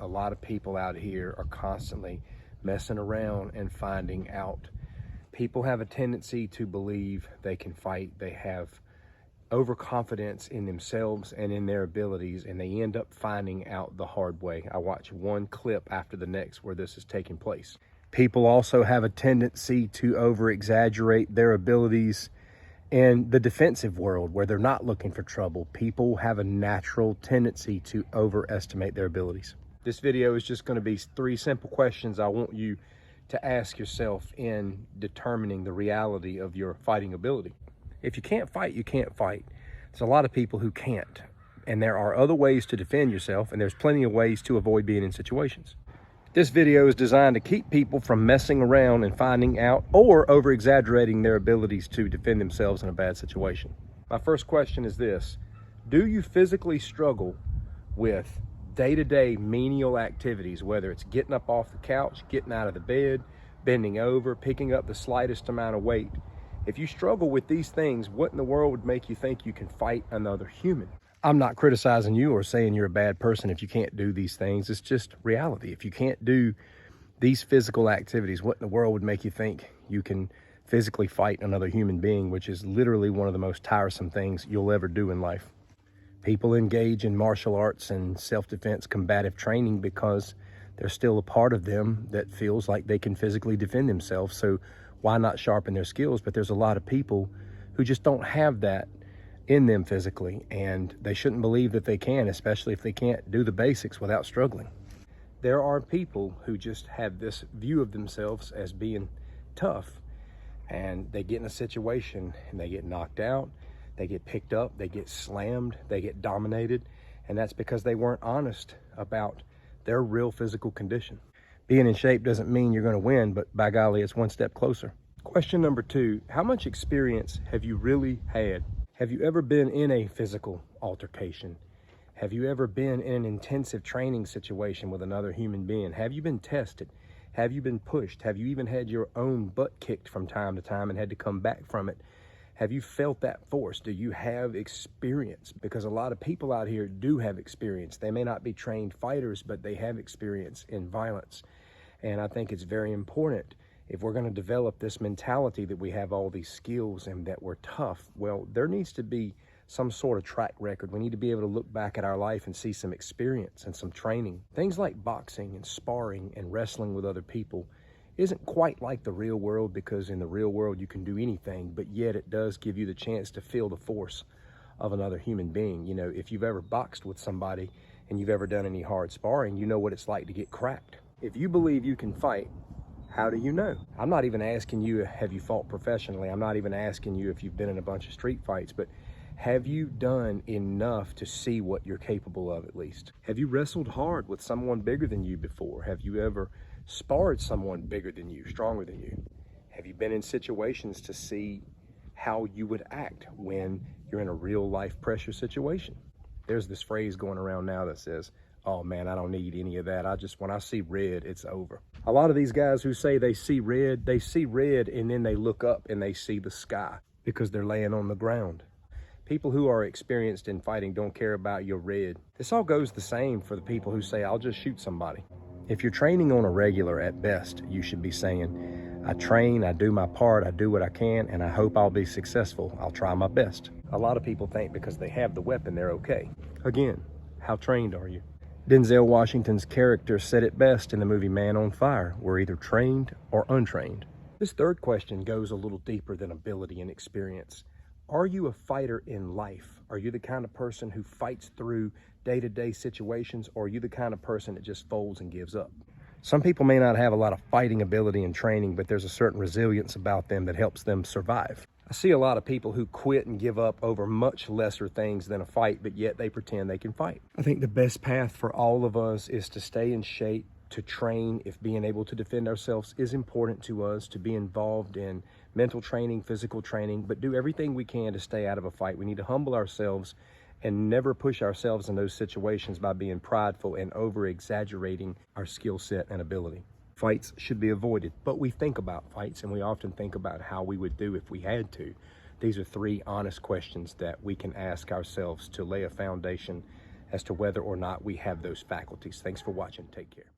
a lot of people out here are constantly messing around and finding out. People have a tendency to believe they can fight. They have overconfidence in themselves and in their abilities, and they end up finding out the hard way. I watch one clip after the next where this is taking place. People also have a tendency to over-exaggerate their abilities in the defensive world where they're not looking for trouble. People have a natural tendency to overestimate their abilities. This video is just going to be 3 simple questions I want you to ask yourself in determining the reality of your fighting ability. If you can't fight, you can't fight. There's a lot of people who can't, and there are other ways to defend yourself, and there's plenty of ways to avoid being in situations. This video is designed to keep people from messing around and finding out or over-exaggerating their abilities to defend themselves in a bad situation. My first question is this: do you physically struggle with day-to-day menial activities, whether it's getting up off the couch, getting out of the bed, bending over, picking up the slightest amount of weight? If you struggle with these things, what in the world would make you think you can fight another human? I'm not criticizing you or saying you're a bad person if you can't do these things. It's just reality. If you can't do these physical activities, what in the world would make you think you can physically fight another human being, which is literally one of the most tiresome things you'll ever do in life? People engage in martial arts and self-defense combative training because there's still a part of them that feels like they can physically defend themselves. So why not sharpen their skills? But there's a lot of people who just don't have that in them physically, and they shouldn't believe that they can, especially if they can't do the basics without struggling. There are people who just have this view of themselves as being tough, and they get in a situation and they get knocked out, they get picked up, they get slammed, they get dominated, and that's because they weren't honest about their real physical condition. Being in shape doesn't mean you're going to win, but by golly, it's one step closer. Question number 2, how much experience have you really had? Have you ever been in a physical altercation? Have you ever been in an intensive training situation with another human being? Have you been tested? Have you been pushed? Have you even had your own butt kicked from time to time and had to come back from it? Have you felt that force? Do you have experience? Because a lot of people out here do have experience. They may not be trained fighters, but they have experience in violence. And I think it's very important, if we're going to develop this mentality that we have all these skills and that we're tough, well, there needs to be some sort of track record. We need to be able to look back at our life and see some experience and some training. Things like boxing and sparring and wrestling with other people isn't quite like the real world, because in the real world you can do anything, but yet it does give you the chance to feel the force of another human being. You know, if you've ever boxed with somebody and you've ever done any hard sparring, you know what it's like to get cracked. If you believe you can fight, how do you know? I'm not even asking you, have you fought professionally? I'm not even asking you if you've been in a bunch of street fights, but have you done enough to see what you're capable of at least? Have you wrestled hard with someone bigger than you before? Have you ever sparred someone bigger than you, stronger than you? Have you been in situations to see how you would act when you're in a real life pressure situation? There's this phrase going around now that says, oh man, I don't need any of that. When I see red, it's over. A lot of these guys who say they see red and then they look up and they see the sky because they're laying on the ground. People who are experienced in fighting don't care about your red. This all goes the same for the people who say, I'll just shoot somebody. If you're training on a regular, at best, you should be saying, I train, I do my part, I do what I can, and I hope I'll be successful. I'll try my best. A lot of people think because they have the weapon, they're okay. Again, how trained are you? Denzel Washington's character said it best in the movie Man on Fire: we're either trained or untrained. This third question goes a little deeper than ability and experience. Are you a fighter in life? Are you the kind of person who fights through day-to-day situations, or are you the kind of person that just folds and gives up? Some people may not have a lot of fighting ability and training, but there's a certain resilience about them that helps them survive. I see a lot of people who quit and give up over much lesser things than a fight, but yet they pretend they can fight. I think the best path for all of us is to stay in shape, to train if being able to defend ourselves is important to us, to be involved in mental training, physical training, but do everything we can to stay out of a fight. We need to humble ourselves and never push ourselves in those situations by being prideful and over-exaggerating our skill set and ability. Fights should be avoided, but we think about fights, and we often think about how we would do if we had to. These are 3 honest questions that we can ask ourselves to lay a foundation as to whether or not we have those faculties. Thanks for watching. Take care.